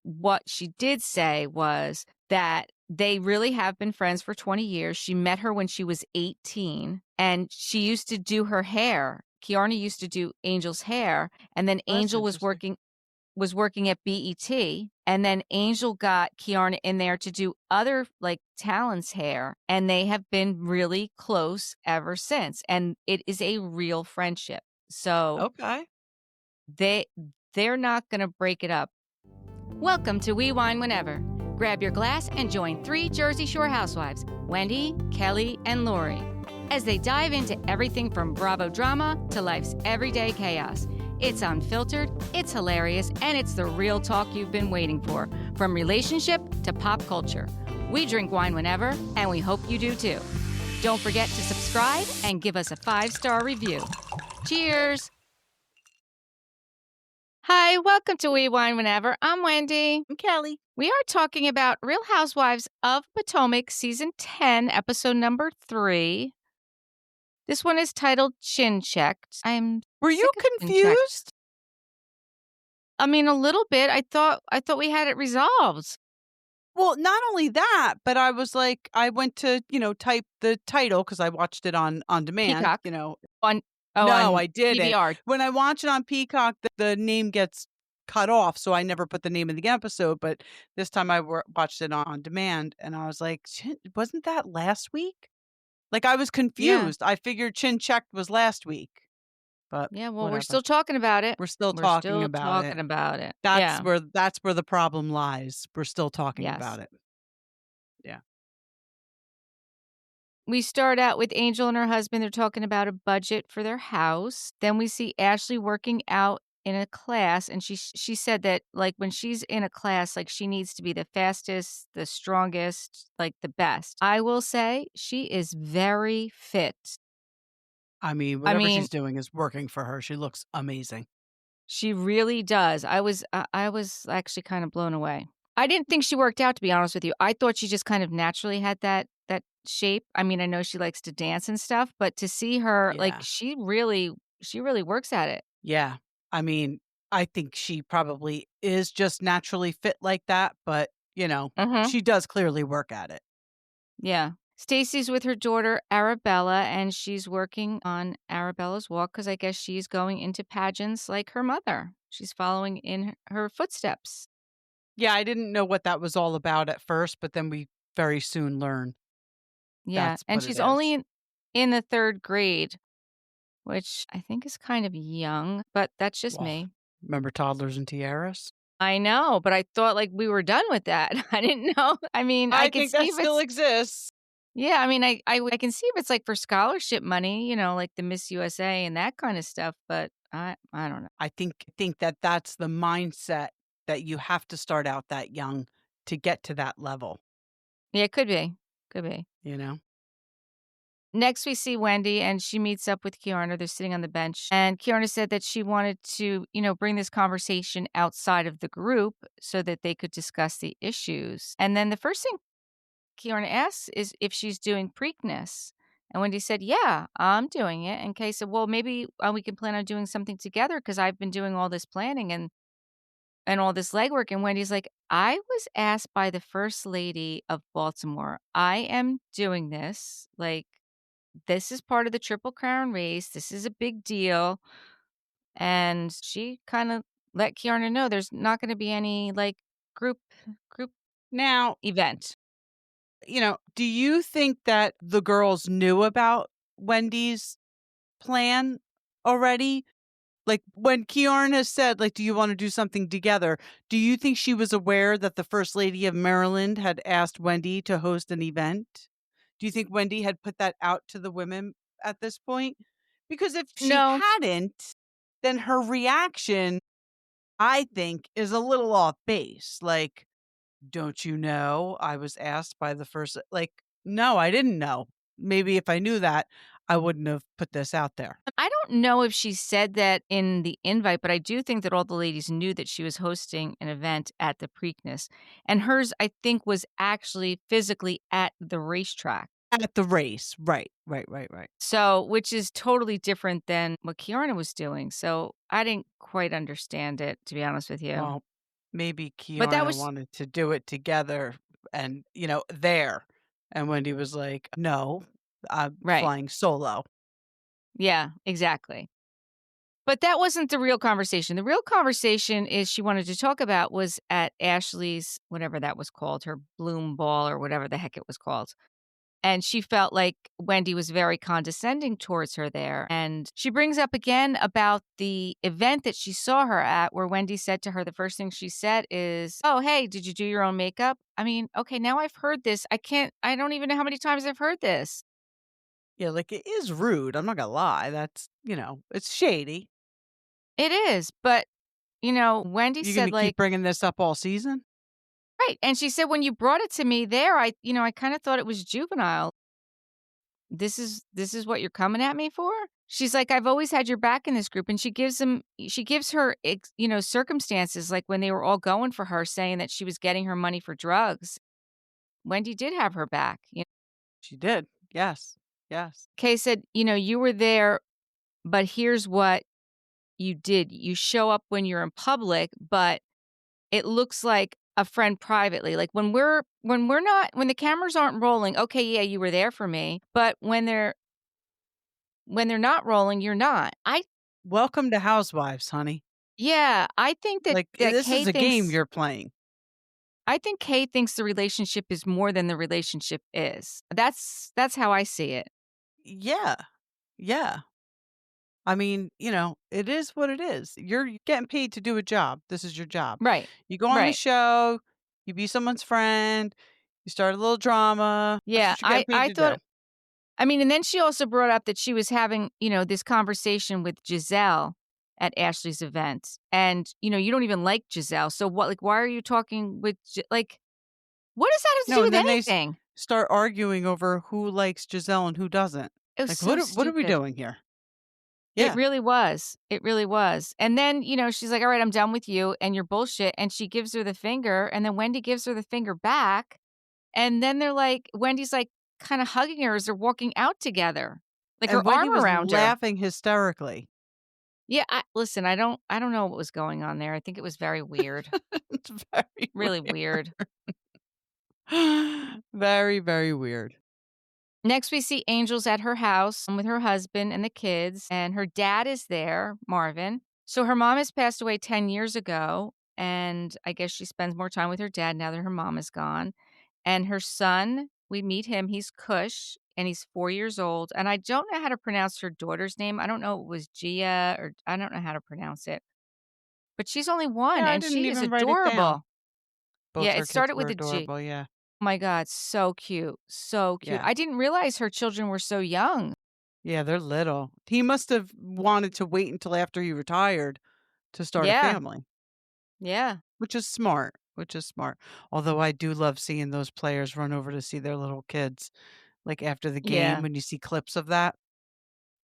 what she did say was that they really have been friends for 20 years. She met her when she was 18, and she used to do her hair. Kiarna used to do Angel's hair, and then Well, that's Angel interesting. was working at BET, and then Angel got Kiarna in there to do other like Talon's hair, and they have been really close ever since. And it is a real friendship. So Okay. they they're not going to break it up. Welcome to We Wine Whenever. Grab your glass and join 3 Jersey Shore housewives, Wendy, Kelly, and Lori, as they dive into everything from Bravo drama to life's everyday chaos. It's unfiltered, it's hilarious, and it's the real talk you've been waiting for, from relationship to pop culture. We drink wine whenever, and we hope you do too. Don't forget to subscribe and give us a 5-star review. Cheers! Hi, welcome to We Wine Whenever. I'm Wendy. I'm Kelly. We are talking about Real Housewives of Potomac, Season 10, Episode number 3. This one is titled Chin Checked. Were you sick of chin check. confused? I mean, a little bit. I thought we had it resolved. Well, not only that, but I was like, I went to, type the title because I watched it on demand, Peacock. No, On I didn't. DVR. When I watch it on Peacock, the name gets cut off, so I never put the name of the episode. But this time I watched it on demand, and I was like, wasn't that last week? Like, I was confused. I figured Chin Checked was last week. But Yeah, well, whatever. we're still talking about it. We're still We're talking still about talking it. about it. That's where the problem lies. We're still talking Yes. about it. Yeah. We start out with Angel and her husband. They're talking about a budget for their house. Then we see Ashley working out in a class, and she said that like when she's in a class, like she needs to be the fastest, the strongest, like the best. I will say she is very fit. I mean, whatever she's doing is working for her. She looks amazing. She really does. I was actually kind of blown away. I didn't think she worked out, to be honest with you. I thought she just kind of naturally had that shape. I mean, I know she likes to dance and stuff, but to see her, like, Yeah. she really works at it. Yeah. I mean, I think she probably is just naturally fit like that, but, she does clearly work at it. Yeah. Stacy's with her daughter, Arabella, and she's working on Arabella's walk because I guess she's going into pageants like her mother. She's following in her footsteps. Yeah, I didn't know what that was all about at first, but then we very soon learn Yeah, that's and what it she's is. only in the 3rd grade, which I think is kind of young, but that's just Well, me. remember Toddlers and Tiaras? I know, but I thought, like, we were done with that. I didn't know. I mean, I can think see that if still it's exists. yeah, I mean, I can see if it's, like, for scholarship money, like the Miss USA and that kinda stuff, but I don't know. I think that that's the mindset that you have to start out that young to get to that level, Yeah, it could be. Could be. you know? Next, we see Wendy, and she meets up with Kiarna. They're sitting on the bench, and Kiarna said that she wanted to, bring this conversation outside of the group so that they could discuss the issues. And then the first thing Kiarna asks is if she's doing Preakness. And Wendy said, yeah, I'm doing it. And Kay said, well, maybe we can plan on doing something together because I've been doing all this planning and all this legwork. And Wendy's like, I was asked by the First Lady of Baltimore. I am doing this. Like, this is part of the Triple Crown race. This is a big deal. And she kind of let Kiarna know there's not going to be any like group Now, event. do you think that the girls knew about Wendy's plan already? Like, when Kiarna said, like, "Do you wanna do something together?" Do you think she was aware that the First Lady of Maryland had asked Wendy to host an event? Do you think Wendy had put that out to the women at this point? Because if she No, hadn't, then her reaction, I think, is a little off base. Like, "Don't you know I was asked by the first," like, "No, I didn't know. Maybe if I knew that, I wouldn't have put this out there." I don't know if she said that in the invite, but I do think that all the ladies knew that she was hosting an event at the Preakness. And hers, I think, was actually physically at the racetrack. At the race. Right, right, right, right. So, which is totally different than what Kiarna was doing. So I didn't quite understand it, to be honest with you. Well, Maybe But that Kiarna was wanted to do it together and, there. And Wendy was like, "No, I'm right. flying solo." Yeah, exactly. But that wasn't the real conversation. The real conversation is she wanted to talk about was at Ashley's, whatever that was called, her Bloom Ball or whatever the heck it was called. And she felt like Wendy was very condescending towards her there. And she brings up again about the event that she saw her at, where Wendy said to her, the first thing she said is, "Oh, hey, did you do your own makeup?" I mean, okay, now I've heard this. I don't even know how many times I've heard this. Yeah, like, it is rude, I'm not gonna lie, that's it's shady. It is. But, Wendy You said, gonna keep like, bringing this up all season? right. And she said, when you brought it to me there, I kind of thought it was juvenile. This is what you're coming at me for? She's like, "I've always had your back in this group." And she gives her, circumstances like when they were all going for her saying that she was getting her money for drugs. Wendy did have her back. She did. Yes. Yes. Kay said, "You were there, but here's what you did. You show up when you're in public, but it looks like a friend privately. Like when the cameras aren't rolling, okay, yeah, you were there for me, but when they're not rolling, you're not." Welcome to Housewives, honey. Yeah, I think that Like, that this Kay is a game thinks you're playing. I think Kay thinks the relationship is more than the relationship is. That's how I see it. Yeah. Yeah. I mean, it is what it is. You're getting paid to do a job. This is your job. Right. You go on the Right. show, you be someone's friend, you start a little drama. That's Yeah, what you're getting paid I to do. thought I mean, and then she also brought up that she was having, this conversation with Gizelle at Ashley's event. And, you don't even like Gizelle. So what, like, why are you talking with, like, what does that have to No, do and with then they anything? start arguing over who likes Gizelle and who doesn't. It was Like, so what are we stupid. doing here? It Yeah. really was. It really was. And then, she's like, "All right, I'm done with you and your bullshit." And she gives her the finger. And then Wendy gives her the finger back. And then they're like, Wendy's like kind of hugging her as they're walking out together, like And her Wendy arm was around her. laughing hysterically. Yeah, listen, I don't know what was going on there. I think it was very weird. It's very Really weird. weird. Very, very weird. Next, we see Angel's at her house with her husband and the kids, and her dad is there, Marvin. So her mom has passed away 10 years ago, and I guess she spends more time with her dad now that her mom is gone. And her son, we meet him, he's Kush, and he's 4 years old, and I don't know how to pronounce her daughter's name. I don't know if it was Gia or I don't know how to pronounce it, but she's only 1, Yeah, I and didn't she is even write it down. adorable. Both Yeah, her it kids started were with a G. adorable, yeah. Oh my god, so cute, so cute. Yeah. I didn't realize her children were so young. Yeah, they're little. He must have wanted to wait until after he retired to start a Yeah, family, yeah, which is smart. Although I do love seeing those players run over to see their little kids, like, after the game yeah, when you see clips of that.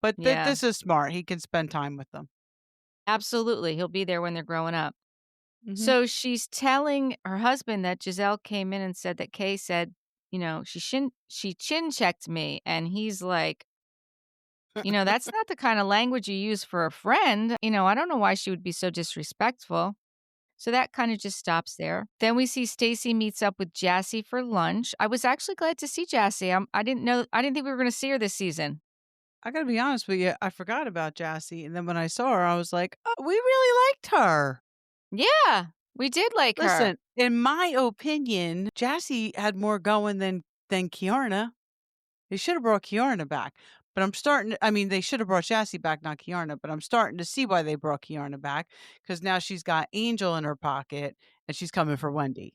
But yeah, this is smart. He can spend time with them. absolutely, he'll be there when they're growing up. Mhm. So she's telling her husband that Gizelle came in and said that Kay said, she chin checked me, and he's like, "That's not the kind of language you use for a friend. I don't know why she would be so disrespectful." So that kind of just stops there. Then we see Stacy meets up with Jassy for lunch. I was actually glad to see Jassy. I didn't think we were going to see her this season. I gotta be honest with you, I forgot about Jassy, and then when I saw her, I was like, "Oh, we really liked her." Yeah, we did like her. Listen, in my opinion, Jassy had more going than Kiarna. They should have brought Kiarna back. But I mean, they should have brought Jassy back, not Kiarna, but I'm starting to see why they brought Kiarna back because now she's got Angel in her pocket and she's coming for Wendy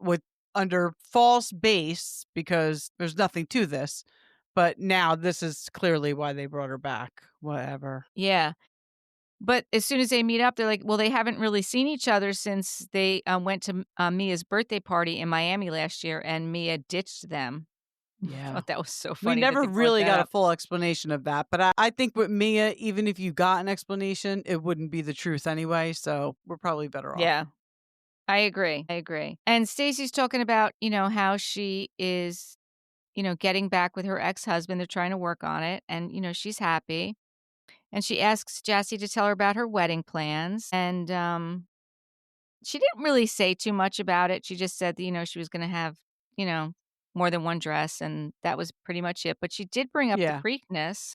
with under false base because there's nothing to this. But now this is clearly why they brought her back. Whatever. Yeah. But as soon as they meet up, they're like, well, they haven't really seen each other since they went to Mia's birthday party in Miami last year, and Mia ditched them. I Yeah. thought that was so We funny that never they brought really that got a up. full explanation of that, but I think with Mia, even if you got an explanation, it wouldn't be the truth anyway, so we're probably better off. Yeah, I agree. I agree. And Stacey's talking about, how she is, getting back with her ex-husband. They're trying to work on it, and, she's happy. And she asks Jassy to tell her about her wedding plans. And She didn't really say too much about it. She just said that, she was gonna have, you know, more than one dress, and that was pretty much it. But she did bring up the Yeah. Preakness,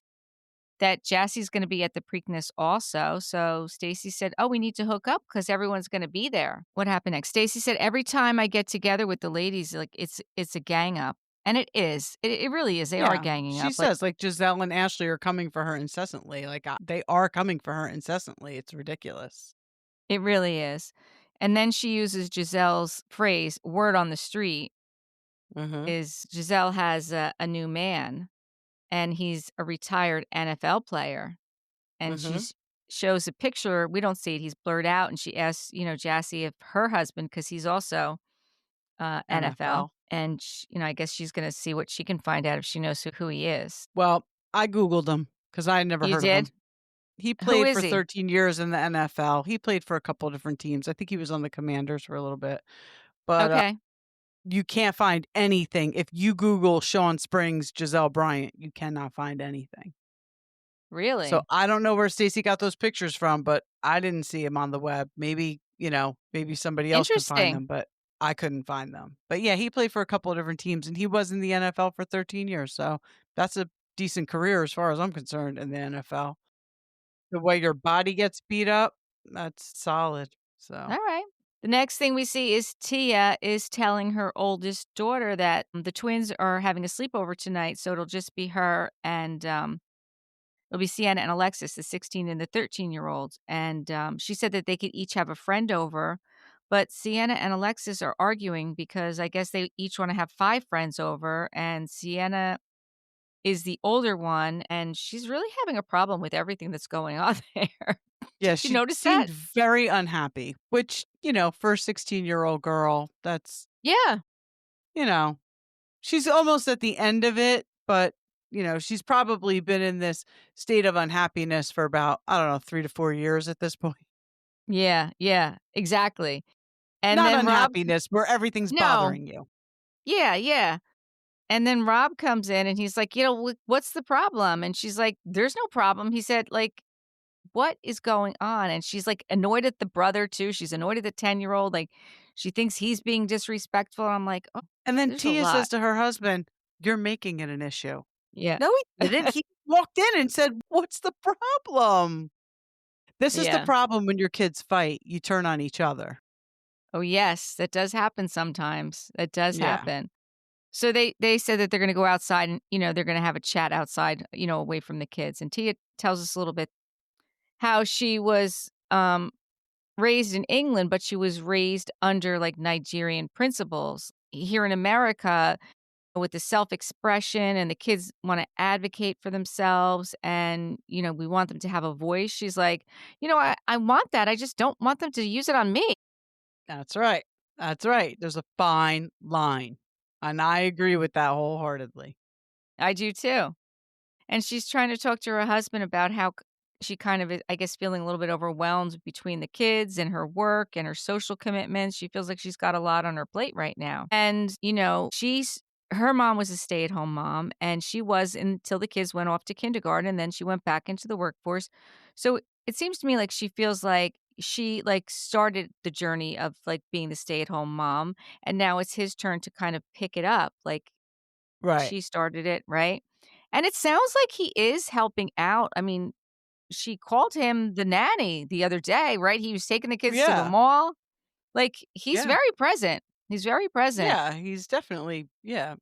that Jassie's gonna be at the Preakness also. So Stacy said, "Oh, we need to hook up because everyone's gonna be there." What happened next? Stacy said, "Every time I get together with the ladies, like, it's a gang up." And it is. It really is. They are Yeah. ganging She up. Like, says, like, Gizelle and Ashley are coming for her incessantly. Like, they are coming for her incessantly. It's ridiculous. it really is. And then she uses Giselle's phrase, "word on the street," Mhm. is Giselle has a new man, and he's a retired NFL player, and Mhm. shows a picture. We don't see it, he's blurred out, and she asks, Jassy if her husband, because he's also, NFL, NFL. and I guess she's gonna see what she can find out if she knows who he is. Well, I Googled him because I had never You heard of did? him. He Who played is for he? 13 years in the NFL. He played for a couple different teams. I think he was on the Commanders for a little bit. But, Okay. you can't find anything. If you Google Shawn Springs, Giselle Bryant, you cannot find anything. So, Really? I don't know where Stacy got those pictures from, but I didn't see him on the web. Maybe, maybe somebody else could find Interesting. them, but I couldn't find them. But, yeah, he played for a couple of different teams, and he was in the NFL for 13 years, so that's a decent career as far as I'm concerned in the NFL. The way your body gets beat up, that's solid, so Alright. The next thing we see is Tia is telling her oldest daughter that the twins are having a sleepover tonight, so it'll just be her and, it'll be Sienna and Alexis, the 16 and the 13-year-old, and, she said that they could each have a friend over, but Sienna and Alexis are arguing because I guess they each wanna have 5 friends over, and Sienna is the older one, and she's really having a problem with everything that's going on there. yeah, Did you she notice that? seemed very unhappy, which, for a 16-year-old girl, that's, Yeah. you know, she's almost at the end of it, but, she's probably been in this state of unhappiness for about, I don't know, 3 to 4 years at this point. Yeah, yeah, exactly. And Not then Rob unhappiness where everything's No. bothering you. Yeah, yeah. And then Rob comes in and he's like, "What's the problem?" And she's like, "There's no problem." He said, like, "What is going on?" And she's, like, annoyed at the brother too. She's annoyed at the 10-year-old, like, she thinks he's being disrespectful. I'm like, "Oh, And then there's a Tia says lot." to her husband, "You're making it an issue." Yeah. No, he didn't. He walked in and said, "What's the problem?" This is the Yeah. problem when your kids fight, you turn on each other. Oh, yes, that does happen sometimes. That does Yeah. happen. So they said that they're gonna go outside and, they're gonna have a chat outside, away from the kids. And Tia tells us a little bit how she was, raised in England, but she was raised under, like, Nigerian principles. Here in America, with the self-expression and the kids wanna advocate for themselves and, we want them to have a voice, she's like, I want that, I just don't want them to use it on me." That's right. That's right. There's a fine line, and I agree with that wholeheartedly. I do too. And she's trying to talk to her husband about how she kind of is, I guess, feeling a little bit overwhelmed between the kids and her work and her social commitments. She feels like she's got a lot on her plate right now. And, her mom was a stay at home mom, and she was until the kids went off to kindergarten, and then she went back into the workforce. So it seems to me like she feels like she like started the journey of like being the stay at home mom, and now it's his turn to kind of pick it up. Like Right. she started it, right? And it sounds like he is helping out. I mean, she called him the nanny the other day, right? He was taking the kids to the Yeah. mall. Like, he's Yeah. very present. He's very present. Yeah. He's definitely,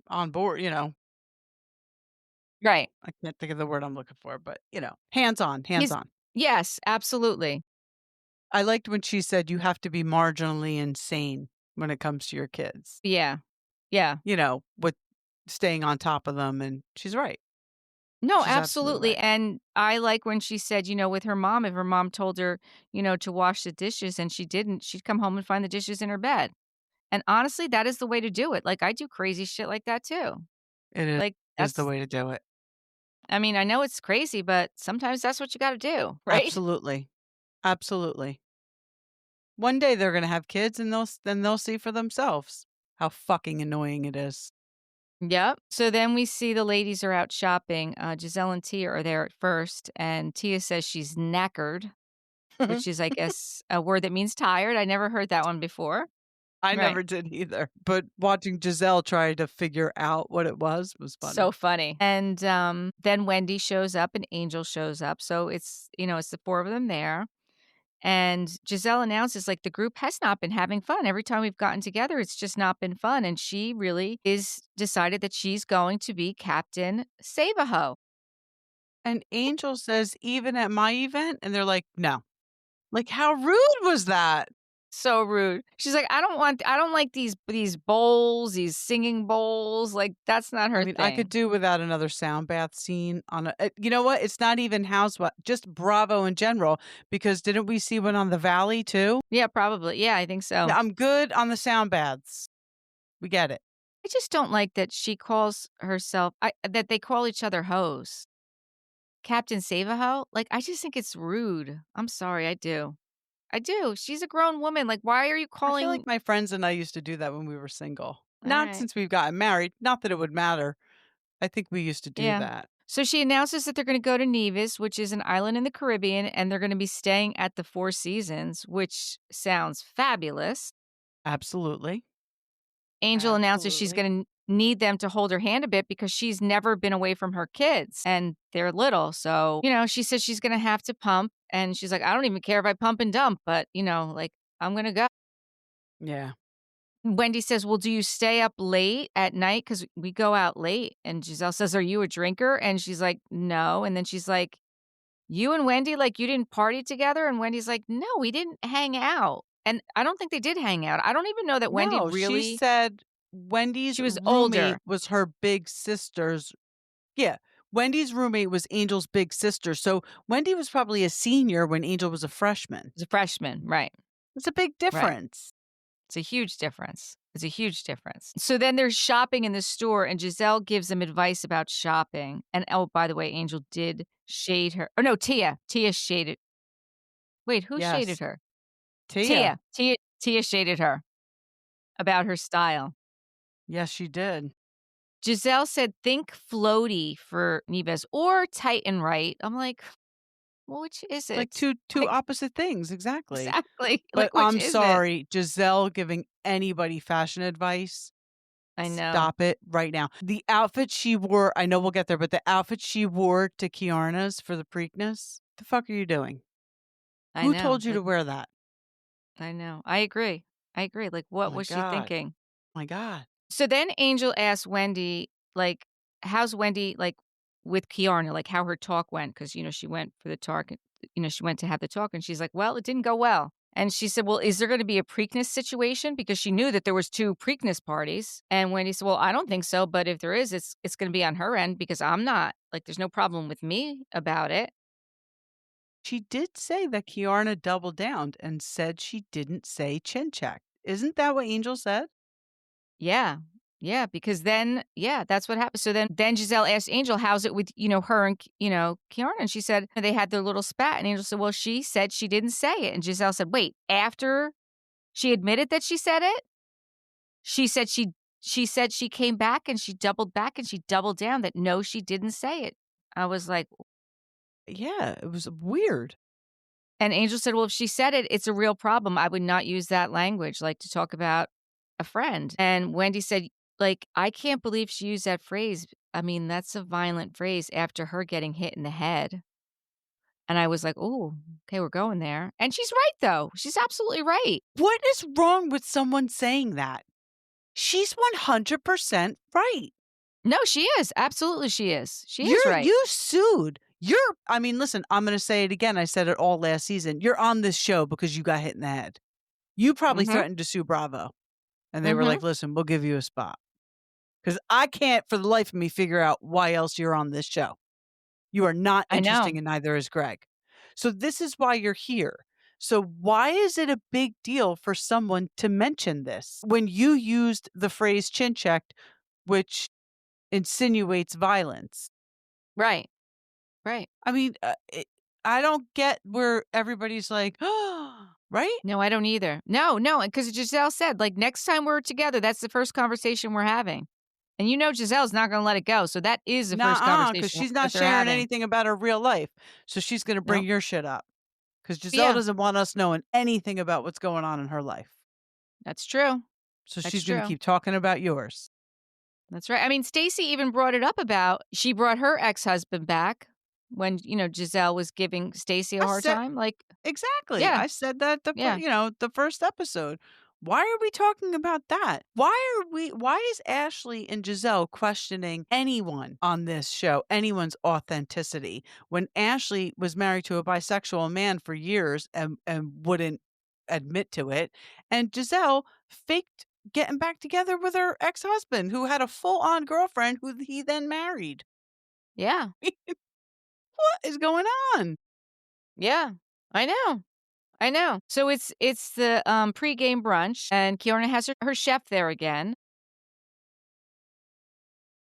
on board, Right. I can't think of the word I'm looking for, but, hands on, hands He's on. Yes, absolutely. I liked when she said you have to be marginally insane when it comes to your kids, Yeah. Yeah. with staying on top of them. And she's right. No, She's absolutely absolutely, right. and I like when she said, with her mom, if her mom told her, to wash the dishes and she didn't, she'd come home and find the dishes in her bed. And honestly, that is the way to do it. Like, I do crazy shit like that too. It Like, is the that's way to do it. I mean, I know it's crazy, but sometimes that's what you gotta do, right? Absolutely. Absolutely. One day they're gonna have kids and then they'll see for themselves how fucking annoying it is. Yep. So then we see the ladies are out shopping. Giselle and Tia are there at first, and Tia says she's knackered. which is, I guess, a word that means tired. I never heard that one before. I Right. never did either, but watching Gizelle try to figure out what it was So funny. funny. And then Wendy shows up and Angel shows up. So it's the four of them there. And Gizelle announces, like, the group has not been having fun. Every time we've gotten together, it's just not been fun. And she really is decided that she's going to be Captain Save-A-Ho. And Angel says, "Even at my event?" And they're like, "No." Like, how rude was that? So rude. She's like, I don't like these bowls, these singing bowls. Like, that's not I her mean, I could thing. do without another sound bath scene on you know what? It's not even Housewives, just Bravo in general, because didn't we see one on the Valley too? Yeah, probably. Yeah, I think so. Yeah, I'm good on the sound baths. We get it. I just don't like that she calls herself that they call each other hoes. Captain Save-A-Ho? Like, I just think it's rude. I'm sorry, I do. I do. She's a grown woman. Like, why are you I feel like calling my friends and I used to do that when we were single. Not Alright. since we've gotten married, not that it would matter. I think we used to do Yeah. that. So she announces that they're gonna go to Nevis, which is an island in the Caribbean, and they're gonna be staying at the Four Seasons, which sounds fabulous. Absolutely. Angel announces she's Absolutely. gonna need them to hold her hand a bit because she's never been away from her kids, and they're little, so, she says she's gonna have to pump, and she's like, "I don't even care if I pump and dump, but, like, I'm gonna go." Yeah. Wendy says, "Well, do you stay up late at night? Because we go out late." And Gizelle says, "Are you a drinker?" And she's like, "No." And then she's like, "You and Wendy, like, you didn't party together?" And Wendy's like, "No, we didn't hang out." And I don't think they did hang out. I don't even know that Wendy No, she really said Wendy's she was roommate older. was her big sister's. Yeah, Wendy's roommate was Angel's big sister, so Wendy was probably a senior when Angel was a freshman. She's a freshman, right, It's a big right. difference. It's a huge difference. It's a huge difference. So then they're shopping in the store, and Giselle gives them advice about shopping. And, oh, by the way, Angel did shade her. Or no, Tia. Tia shaded. Wait, who shaded Yes. her? Tia. Tia shaded her about her style. Yes, she did. Giselle said, think floaty for Neves or tight and right. I'm like, well, which is Like it? two Like, opposite things, exactly. exactly. But Like, which I'm is it? sorry, Giselle giving anybody fashion advice. I know. Stop it right now. The outfit she wore, I know we'll get there, but the outfit she wore to Kiarna's for the Preakness, the fuck are you doing? I Who know. told you to Like, wear that? I know. I agree. I agree. Like, Oh what my was she god. thinking? My god. So then Angel asks Wendy, like, how's Wendy, like, with Kiarna, like, how her talk went? Because, she went for the talk, she went to have the talk, and she's like, well, it didn't go well. And she said, well, is there going to be a Preakness situation? Because she knew that there was two Preakness parties. And Wendy said, well, I don't think so. But if there is, it's going to be on her end because I'm not. Like, there's no problem with me about it. She did say that Kiarna doubled down and said she didn't say chin check. Isn't that what Angel said? Yeah. Yeah, because then that's what happened. So then Giselle asked Angel, "How's it with, her and, Kiarna?" And she said they had their little spat. And Angel said, "Well, she said she didn't say it." And Giselle said, "Wait, after she admitted that she said it? She said she came back and she doubled back and she doubled down that no, she didn't say it." I was like, Yeah, it was weird. and Angel said, "Well, if she said it, it's a real problem. I would not use that language, like, to talk about a friend." And Wendy said, like, "I can't believe she used that phrase. I mean, that's a violent phrase after her getting hit in the head." And I was like, "Oh, okay, we're going there." And she's right, though. She's absolutely right. What is wrong with someone saying that? She's 100% right. No, she is. Absolutely, she is. She is right. You sued. I mean, listen, I'm going to say it again. I said it all last season. You're on this show because you got hit in the head. You probably Mhm. threatened to sue Bravo. And they were Mhm. like, listen, we'll give you a spot. Because I can't for the life of me figure out why else you're on this show. You are not I interesting, know. and neither is Greg. So this is why you're here. So why is it a big deal for someone to mention this when you used the phrase chin checked, which insinuates violence? Right. Right. I mean, I don't get where everybody's like, oh, right? No, I don't either. No, because Giselle said, like, next time we're together, that's the first conversation we're having. And Giselle's not gonna let it go, so that is the first Nuh-uh, because conversation she's not that they're sharing having. anything about her real life. So she's going to bring Nope. your shit up. because Gizelle Yeah, doesn't want us knowing anything about what's going on in her life. that's true. So That's she's gonna true. keep talking about yours. That's right. I mean, Stacy even brought it up about she brought her ex-husband back when, Gizelle was giving Stacy a I hard said time. Like, exactly. yeah, I said that yeah, the first episode. Why are we talking about that? Why is Ashley and Giselle questioning anyone on this show, anyone's authenticity when Ashley was married to a bisexual man for years and wouldn't admit to it, and Giselle faked getting back together with her ex-husband who had a full-on girlfriend who he then married. yeah, What is going on? yeah. I know. I know. So it's the pregame brunch, and Kiarna has her chef there again,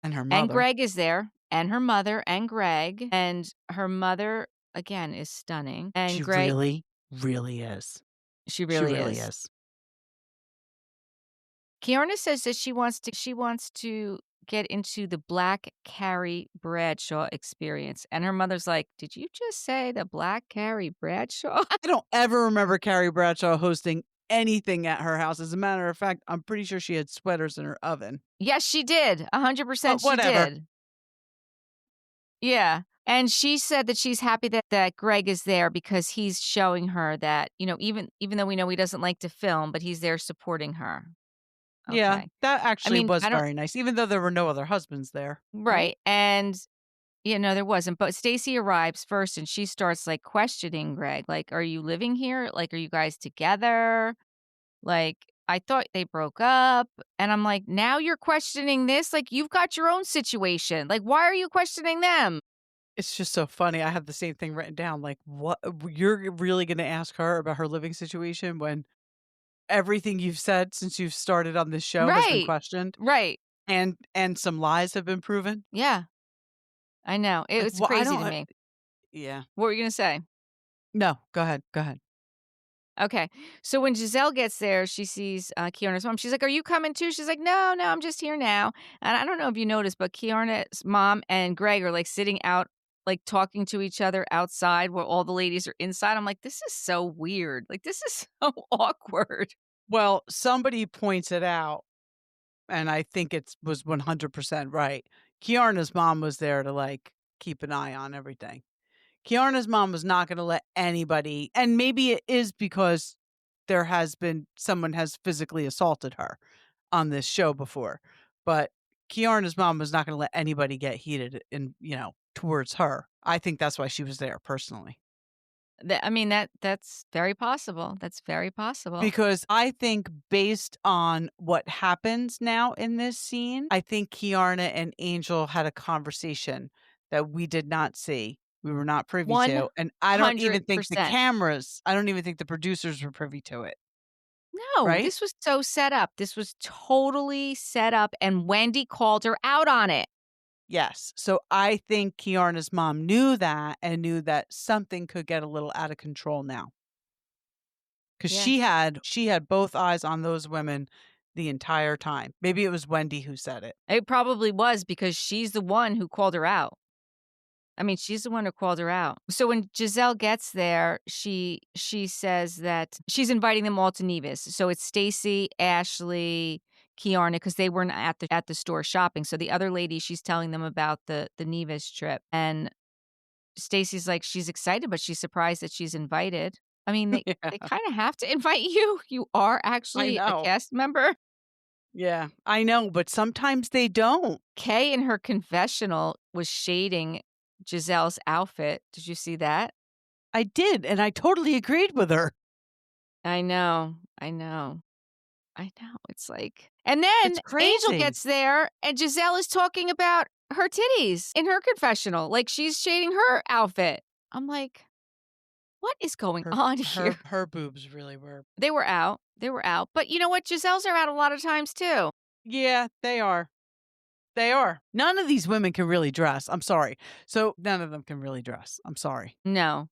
And her and mother. Greg is there, and her mother, and Greg, and her mother again is stunning, and She Greg, really, really is. she She really really is. is. Kiarna says that she wants to get into the Black Carrie Bradshaw experience, and her mother's like, "Did you just say the Black Carrie Bradshaw?" I don't ever remember Carrie Bradshaw hosting anything at her house. As a matter of fact, I'm pretty sure she had sweaters in her oven. Yes, she did. 100% But she whatever. did. Yeah. And she said that she's happy that Greg is there because he's showing her that, even though we know he doesn't like to film, but he's there supporting her. Yeah, Okay. that I actually mean, was I don't very nice, even though there were no other husbands there, right? right. And no, there wasn't. But Stacy arrives first and she starts like questioning Greg. Like, are you living here? Like, are you guys together? Like, I thought they broke up. And I'm like, now you're questioning this? Like, you've got your own situation. Like, why are you questioning them? It's just so funny. I have the same thing written down. Like, what you're really going to ask her about her living situation when everything you've said since you've started on this show has been Right. questioned Right. and some lies have been proven? Yeah. I know. It Like, was well, I crazy don't to me. yeah. What were you gonna say? No, go ahead. Go ahead. Okay. So when Gizelle gets there, she sees, Kiarna's mom. She's like, "Are you coming too?" She's like, "No, no, I'm just here now." And I don't know if you noticed, but Kiarna's mom and Greg are, like, sitting out, like, talking to each other outside while all the ladies are inside. I'm like, "This is so weird. Like, this is so awkward." Well, somebody points it out, and I think it was 100% right. Kiarna's mom was there to, like, keep an eye on everything. Kiarna's mom was not gonna let anybody and maybe it is because there has been someone has physically assaulted her on this show before, but Kiarna's mom was not gonna let anybody get heated towards her. I think that's why she was there personally. I mean, that's very possible. That's very possible. Because I think based on what happens now in this scene, I think Kiarna and Angel had a conversation that we did not see. We were not privy to, and I don't even think the producers were privy to it, No, right? this was so set up. This was totally set up, and Wendy called her out on it. Yes. So I think Kiarna's mom knew that and knew that something could get a little out of control now. 'Cause Yes. she had both eyes on those women the entire time. Maybe it was Wendy who said it. It probably was because she's the one who called her out. I mean, she's the one who called her out. So when Gizelle gets there, she says that she's inviting them all to Nevis. So it's Stacy, Ashley, Kiarna, because they weren't at the store shopping. So the other lady, she's telling them about the Nevis trip. And Stacy's like, she's excited, but she's surprised that she's invited. I mean, they Yeah, kind of have to invite you. You are I actually a know. cast member. Yeah, I know, but sometimes they don't. Kay in her confessional was shading Giselle's outfit. Did you see that? I did, and I totally agreed with her. I know. I know. I know. It's like and It's then Angel crazy. gets there and Gizelle is talking about her titties in her confessional, like she's shading her outfit. I'm like, "What is going Her on here?" her boobs really were They were out. They were out. But you know what? Giselle's are out a lot of times too. Yeah, they are. They are. None of these women can really dress, I'm sorry. So, none of them can really dress, I'm sorry. No.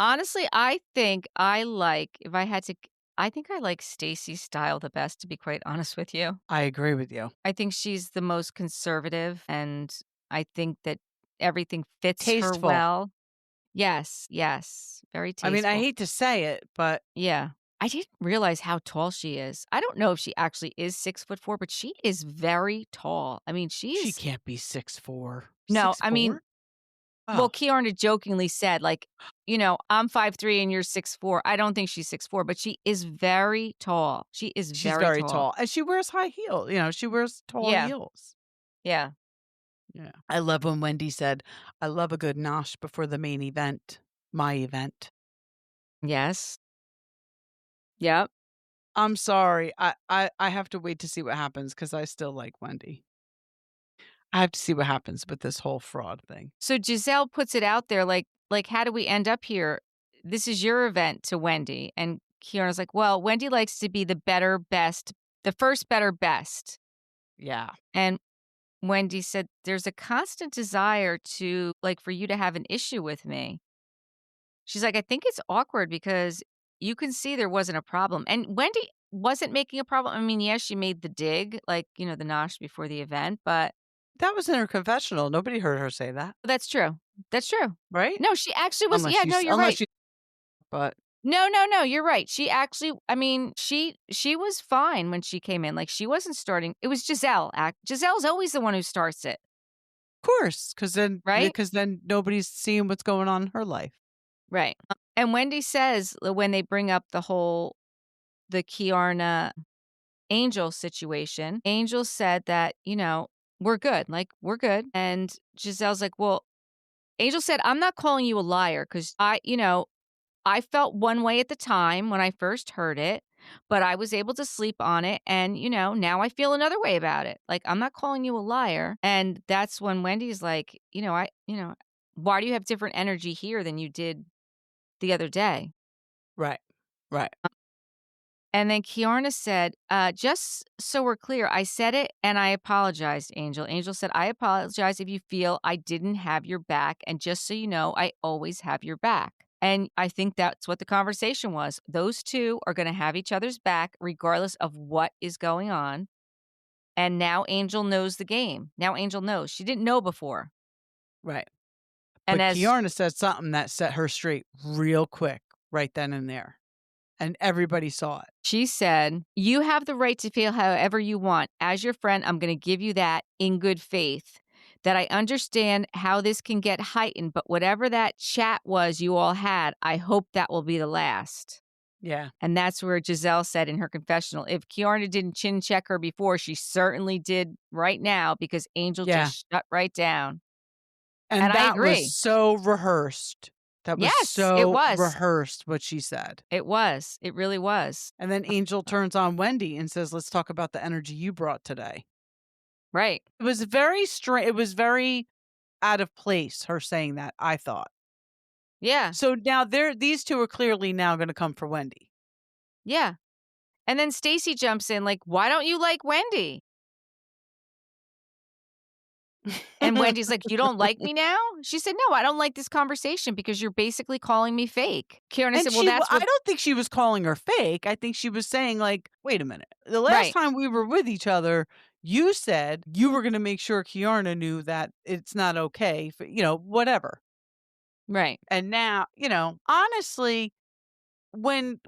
Honestly, I think I like if I had to I think I like Stacy's style the best, to be quite honest with you. I agree with you. I think she's the most conservative, and I think that everything fits her Tasteful. well. Yes, yes. Very I mean, I tasteful. hate to say it, but Yeah. I didn't realize how tall she is. I don't know if she actually is 6'4", but she is very tall. I mean, she she's can't be 6'4". no, Six I mean, four? Oh, well, Kiarna jokingly said, like, "I'm 5'3" and you're 6'4". I don't think she's 6'4", but she is very tall. She is she's very very tall. tall, and she wears high heel she wears tall Yeah, heels. yeah. Yeah. I love when Wendy said, "I love a good nosh before the main event, my event." Yes. Yep. I'm sorry. I have to wait to see what happens because I still like Wendy. I have to see what happens with this whole fraud thing. So Gizelle puts it out there like, "How do we end up here? This is your event," to Wendy, and Kiarna's like, "Well, Wendy likes to be the better, best, the first, better, best." Yeah. And Wendy said, "There's a constant desire to like, for you to have an issue with me." She's like, "I think it's awkward because you can see there wasn't a problem." And Wendy wasn't making a problem. I mean, yes, she made the dig, like, the nosh before the event, but That was in her confessional. Nobody heard her say that, that's true. That's true. right? No, she actually was Unless yeah, you no, s you're right. unless you but No, no, no, you're right. She actually I mean, she was fine when she came in. Like, she wasn't starting it was Gizelle act Gizelle's always the one who starts it, of course, right? because then nobody's seeing what's going on in her life. Right. And Wendy says when they bring up the Kiarna Angel situation, Angel said that, "We're good, like, we're good." And Giselle's like, "Well," Angel said, "I'm not calling you a liar because I felt one way at the time when I first heard it, but I was able to sleep on it, and, now I feel another way about it. Like, I'm not calling you a liar." And that's when Wendy's like, "Why do you have different energy here than you did the other day?" Right. Right. And then Kiarna said, "Just so we're clear, I said it and I apologized, Angel." Angel said, "I apologize if you feel I didn't have your back. And just so you know, I always have your back." And I think that's what the conversation was. Those two are going to have each other's back regardless of what is going on. And now Angel knows the game. Now Angel knows. She didn't know before. Right. And But as Kiarna said something that set her straight real quick right then and there, and everybody saw it. she said, "You have the right to feel however you want. As your friend, I'm going to give you that in good faith. That I understand how this can get heightened, but whatever that chat was you all had, I hope that will be the last." Yeah. And that's where Gizelle said in her confessional, if Kiarna didn't chin check her before, she certainly did right now because Angel Yeah. just shut right down. And And I that was agree. so rehearsed. That was Yes, it so was. rehearsed what she said. It was. It really was. And then Angel turns on Wendy and says, "Let's talk about the energy you brought today." Right. It was very strange. It was very out of place, her saying that, I thought. Yeah. So now these two are clearly now gonna come for Wendy. Yeah. And then Stacy jumps in like, "Why don't you like Wendy?" And Wendy's like, "You don't like me now?" She said, "No, I don't like this conversation because you're basically calling me fake." Kiarna And said, "Well, that's I what." don't think she was calling her fake. I think she was saying like, "Wait a minute. The last Right. time we were with each other, you said you were gonna make sure Kiarna knew that it's not okay for, whatever." Right. And now, honestly, when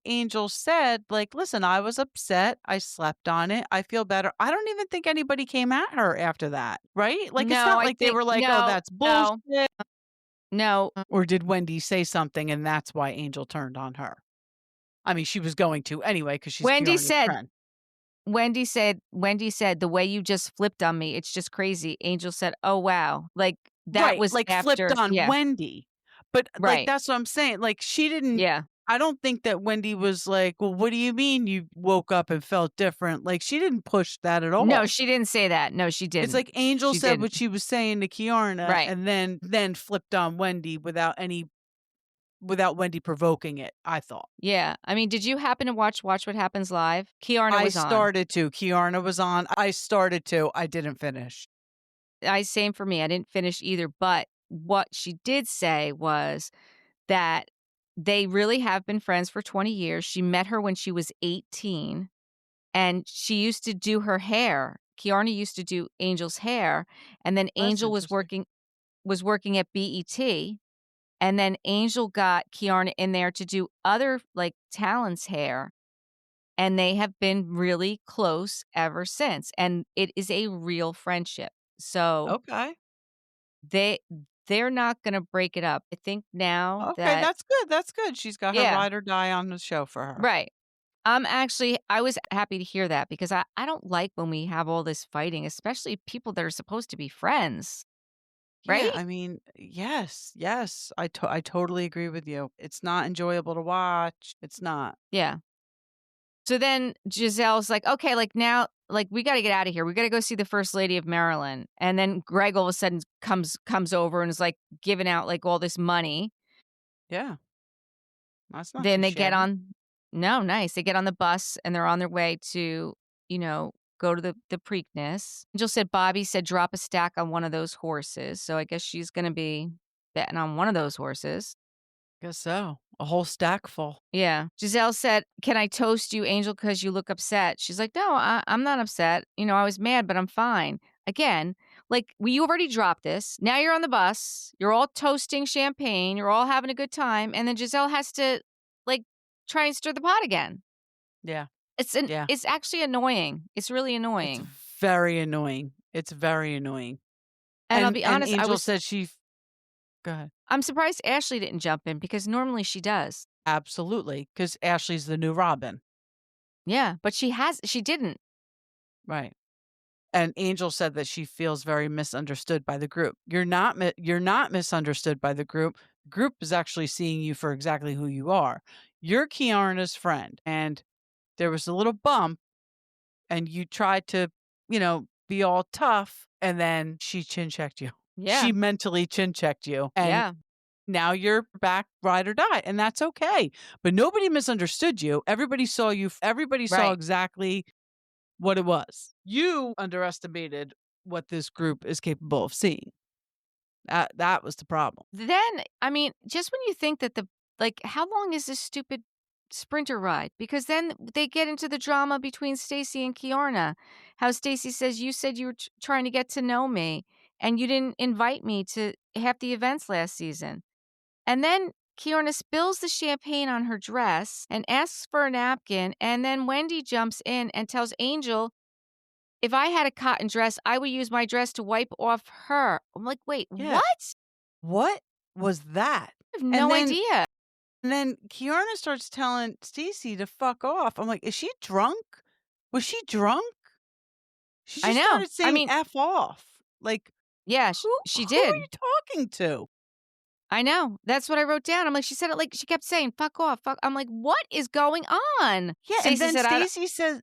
Angel said, like, "Listen, I was upset. I slept on it. I feel better." I don't even think anybody came at her after that, right? Like, it's No, not I like they think were like, "Oh, no, that's no, bullshit." no. Or did Wendy say something and that's why Angel turned on her? I mean, she was going to anyway because she's Wendy Kiarna's said friend. Wendy said, "The way you just flipped on me, it's just crazy." Angel said, "Oh, wow." Like, that Right, was like, flipped after on yeah, Wendy. But, like, right. that's what I'm saying, like, she didn't Yeah. I don't think that Wendy was like, "Well, what do you mean you woke up and felt different?" Like, she didn't push that at No, all. she didn't say that. No, she It's didn't. like Angel She said didn't. what she was saying to Kiarna Right. and then flipped on Wendy without Wendy provoking it, I thought. Yeah. I mean, did you happen to watch What Happens Live? Kiarna I was on. started to. Kiarna was on. I started to. I didn't finish. Same for me. I didn't finish either, but what she did say was that they really have been friends for 20 years. She met her when she was 18, and she used to do her hair. Kiarna used to do Angel's hair, and then That's Angel interesting. was working at BET, And then Angel got Kiarna in there to do other, like, Talon's hair, and they have been really close ever since, and it is a real friendship. So, Okay. they they're not gonna break it up. I think now Okay, that that's good. She's got her yeah, ride or die on the show for her. right. I was happy to hear that because I don't like when we have all this fighting, especially people that are supposed to be friends, right? Yeah, I mean, yes, yes. I totally agree with you. It's not enjoyable to watch. It's not. Yeah. So then Giselle's like, "Okay, like, now, like, we gotta get out of here. We gotta go see the First Lady of Maryland." And then Greg all of a sudden comes over and is, like, giving out, like, all this money. Yeah, that's not Then too they get shabby. on No, nice. They get on the bus, and they're on their way to, go to the Preakness. Jill said Bobby said, "Drop a stack on one of those horses." So I guess she's gonna be betting on one of those horses. Guess so. A whole stack full. Yeah. Giselle said, "Can I toast you, Angel, because you look upset?" She's like, "No, I'm not upset. I was mad, but I'm fine." Again, like, you already dropped this. Now you're on the bus. You're all toasting champagne. You're all having a good time. And then Giselle has to, like, try and stir the pot again. Yeah, yeah. It's actually annoying. It's really It's annoying. very annoying. It's very annoying. And I'll be And honest, Angel said go ahead. I'm surprised Ashley didn't jump in because normally she does. Absolutely, because Ashley's the new Robin. Yeah, but she didn't. Right. And Angel said that she feels very misunderstood by the group. You're not misunderstood by the group. The group is actually seeing you for exactly who you are. You're Kiarna's friend, and there was a little bump, and you tried to, be all tough, and then she chin checked you. She Yeah. mentally chin checked you, and Yeah. now you're back ride or die, and that's okay. But nobody misunderstood you. Everybody saw you. Everybody saw Right. exactly what it was. You underestimated what this group is capable of seeing. That was the problem. Then, I mean, just when you think that how long is this stupid sprinter ride? Because then they get into the drama between Stacy and Kiarna. How Stacy says, "You said you were trying to get to know me, and you didn't invite me to half the events last season." And then Kiarna spills the champagne on her dress and asks for a napkin. And then Wendy jumps in and tells Angel, "If I had a cotton dress, I would use my dress to wipe off her." I'm like, wait, Yeah. what? What was that? I have And no then idea. and then Kiarna starts telling Stacy to fuck off. I'm like, is she drunk? Was she drunk? She I just know. started I saying mean, F off. Like, yeah, she who are did. you talking to? I know. That's what I wrote down. I'm like, she said it like she kept saying, "Fuck off, fuck." I'm like, what is going on? Yeah, and Stacey then said, Stacy says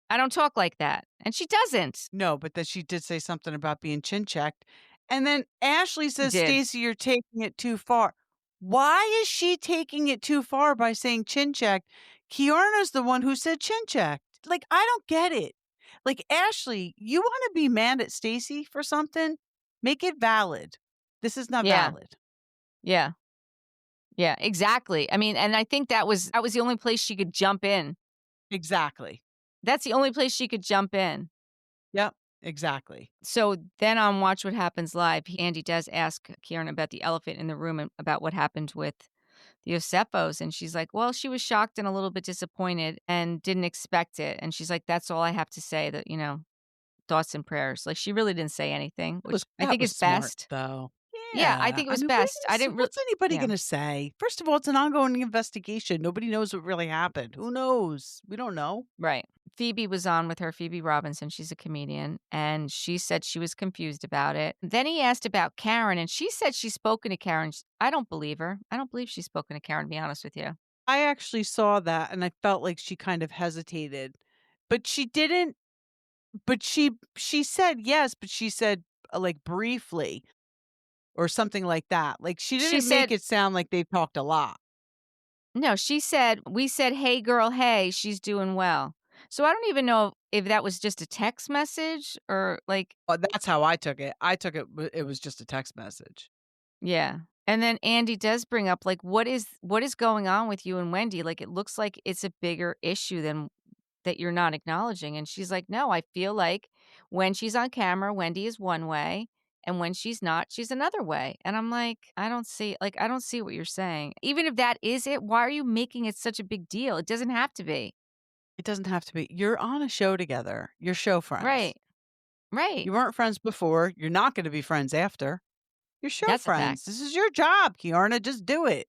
I don't talk like that. And she doesn't. no, but then she did say something about being chin checked. And then Ashley She says, did. "Stacy, you're taking it too far." Why is she taking it too far by saying chin checked? Kiarna's the one who said chin checked. Like, I don't get it. Like, Ashley, you want to be mad at Stacy for something? Make it valid. This is not Yeah. valid. Yeah. Yeah, exactly. I mean, and I think that was the only place she could jump in. Exactly. That's the only place she could jump in. Yep. Exactly. So then on Watch What Happens Live, Andy does ask Kieran about the elephant in the room and about what happened with the Yosefos. And she's like, well, she was shocked and a little bit disappointed and didn't expect it. And she's like, that's all I have to say, that, thoughts and prayers. Like, she really didn't say anything, which I That think was is smart, best. though. Yeah, I Yeah. think it I was mean, what are you best. gonna I say? didn't really, What's anybody yeah, gonna say? First of all, it's an ongoing investigation. Nobody knows what really happened. Who knows? We don't know. right. Phoebe was on with her, Phoebe Robinson. She's a comedian, and she said she was confused about it. Then he asked about Karen, and she said she's spoken to Karen. I don't believe her. I don't believe she's spoken to Karen, to be honest with you. I actually saw that and I felt like she kind of hesitated. But she didn't but she said yes, but she said like briefly or something like that. Like she She didn't make said, it sound like they talked a lot. no, she said, we said, "Hey, girl, hey, she's doing well." So I don't even know if that was just a text message or like, That's how I took it. I took it it was just a text message. yeah. And then Andy does bring up, like, what is going on with you and Wendy? Like, it looks like it's a bigger issue than that you're not acknowledging. And she's like, no, I feel like when she's on camera, Wendy is one way. and when she's not, she's another way. And I'm like, I don't see what you're saying. Even if that is it, why are you making it such a big deal? It doesn't have to be. It doesn't have to be. You're on a show together. You're show friends. Right. Right. You weren't friends before. You're not gonna be friends after. You're show That's a fact. friends. This is your job, Kiarna. Just do it.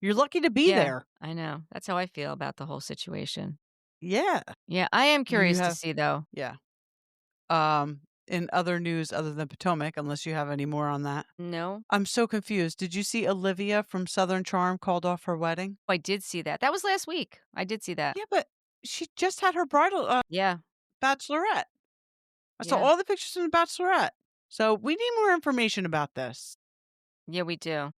You're lucky to be Yeah, there. I know. That's how I feel about the whole situation. Yeah. Yeah, I am You curious to have see though. yeah. In other news other than Potomac, unless you have any more on that. No, I'm so confused. Did you see Olivia from Southern Charm called off her wedding? I did see that. That was last week. I did see that. Yeah, but she just had her bridal Yeah, bachelorette. I saw yeah, all the pictures from the bachelorette. So we need more information about this. yeah, we do.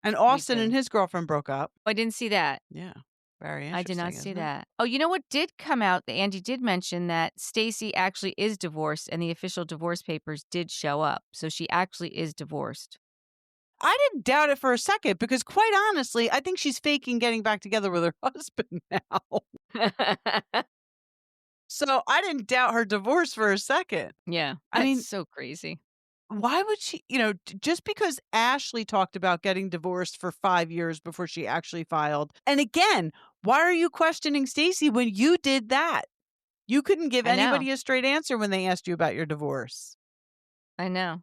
And We Austin and do. his girlfriend broke up. I didn't see that. Yeah. Very I did not interesting, see isn't it? that. Oh, you know what did come out? Andy did mention that Stacy actually is divorced and the official divorce papers did show up. So she actually is divorced. I didn't doubt it for a second because quite honestly, I think she's faking getting back together with her husband now. So I didn't doubt her divorce for a second. Yeah, I that's mean, so crazy. why would she, just because Ashley talked about getting divorced for 5 years before she actually filed. And again, why are you questioning Stacy when you did that? You couldn't give I know. anybody a straight answer when they asked you about your divorce. I know.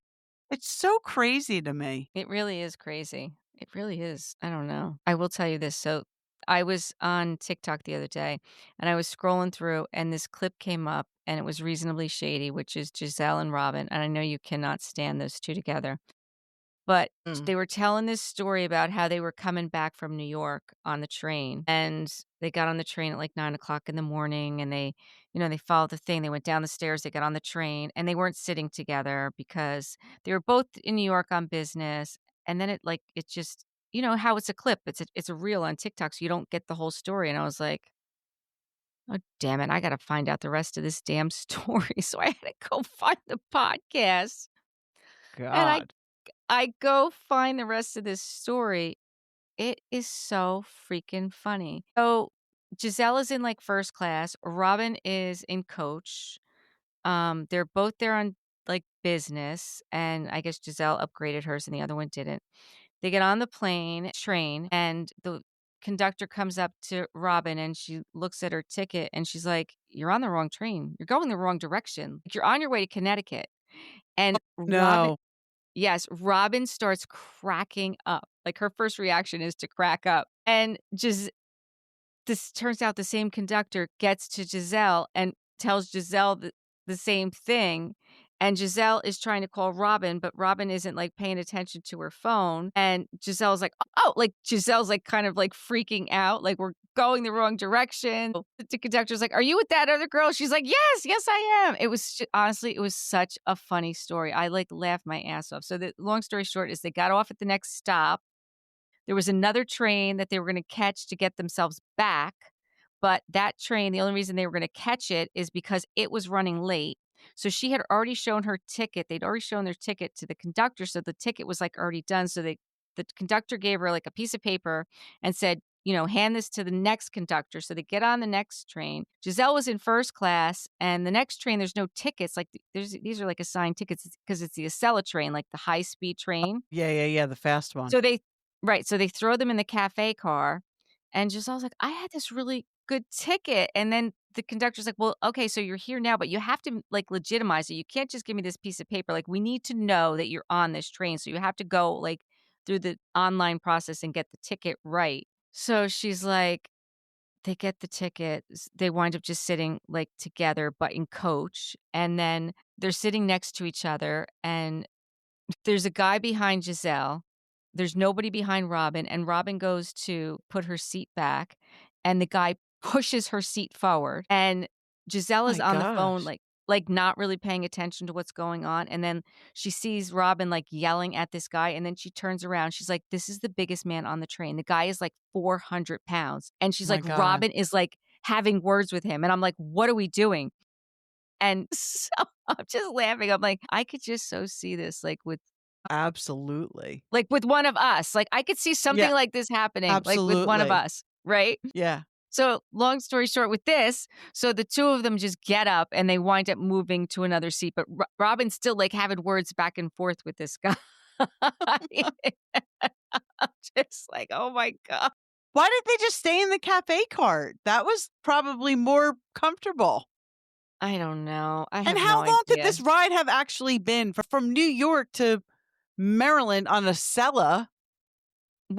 It's so crazy to me. It really is crazy. It really is. I don't know. I will tell you this. So I was on TikTok the other day and I was scrolling through and this clip came up and it was reasonably shady, which is Gizelle and Robin. And I know you cannot stand those two together. But Mm. they were telling this story about how they were coming back from New York on the train, and they got on the train at, like, 9 o'clock in the morning, and they followed the thing, they went down the stairs, they got on the train, and they weren't sitting together because they were both in New York on business, and then it just how it's a clip, it's a reel on TikTok, so you don't get the whole story, and I was like, "Oh, damn it, I gotta find out the rest of this damn story," so I had to go find the podcast, and God. I go find the rest of this story. It is so freaking funny. So, Giselle is in, like, first class, Robin is in coach. They're both there on, like, business, and I guess Giselle upgraded hers and the other one didn't. They get on the train, and the conductor comes up to Robin, and she looks at her ticket, and she's like, "You're on the wrong train. You're going the wrong direction. Like, you're on your way to Connecticut." And Robin No. Yes, Robin starts cracking up. Like, her first reaction is to crack up, and Gis this turns out the same conductor gets to Giselle and tells Giselle the same thing, and Giselle is trying to call Robin, but Robin isn't, like, paying attention to her phone, and Giselle's like, "Oh," like, Giselle's, like, kind of, like, freaking out, like, "We're going the wrong direction." The conductor's like, "Are you with that other girl?" She's like, "Yes, yes, I am." It was honestly, it was such a funny story. I, like, laughed my ass off. So the long story short is they got off at the next stop. There was another train that they were gonna catch to get themselves back, but that train, the only reason they were gonna catch it is because it was running late. So she had already shown her ticket. They'd already shown their ticket to the conductor, so the ticket was, like, already done. So the conductor gave her, like, a piece of paper and said, "Hand this to the next conductor." So they get on the next train. Giselle was in first class, and the next train, there's no tickets. Like, these are, like, assigned tickets because it's the Acela train, like, the high-speed train. Yeah, yeah, yeah, the fast one. So they throw them in the cafe car, and Giselle's like, "I had this really good ticket," and then the conductor's like, "Well, okay, so you're here now, but you have to, like, legitimize it. You can't just give me this piece of paper, like, we need to know that you're on this train, so you have to go, like, through the online process and get the ticket right." So she's like they get the tickets, they wind up just sitting, like, together, but in coach, and then they're sitting next to each other, and there's a guy behind Giselle. There's nobody behind Robin, and Robin goes to put her seat back, and the guy pushes her seat forward, and Giselle is My on the phone, gosh. like, not really paying attention to what's going on, and then she sees Robin, like, yelling at this guy, and then she turns around, she's like, "This is the biggest man on the train." The guy is, like, 400 pounds, and she's My like, god. Robin is, like, having words with him, and I'm like, "What are we doing?" And so I'm just laughing, I'm like, I could just so see this, Absolutely. with one of us, like, I could see something Yeah, like this happening, like, with one of absolutely. us, right? Yeah. So, long story short with this, so the two of them just get up and they wind up moving to another seat, but Robin's still, like, having words back and forth with this guy. I'm just like, "Oh my god." Why did they just stay in the cafe cart? That was probably more comfortable. I don't know. I And have no how long could idea. this ride have actually been from New York to Maryland on a Acela?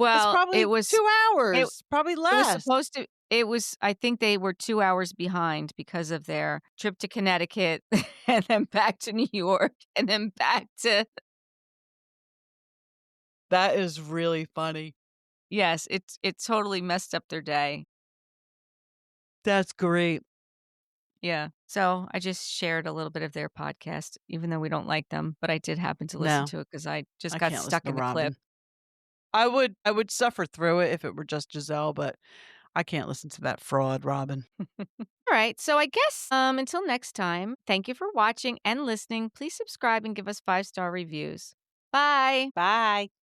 It's Well, probably 2 it hours, probably it was less. supposed to it was I think they were 2 hours behind because of their trip to Connecticut and then back to New York and then back to That is really funny. yes, it totally messed up their day. That's great. Yeah. So, I just shared a little bit of their podcast, even though we don't like them, but I did happen to listen No, to it because I just I got can't listen stuck to in the clip. Robin. I would suffer through it if it were just Gizelle, but I can't listen to that fraud Robin. All right. So I guess until next time, thank you for watching and listening. Please subscribe and give us 5-star reviews. Bye. Bye.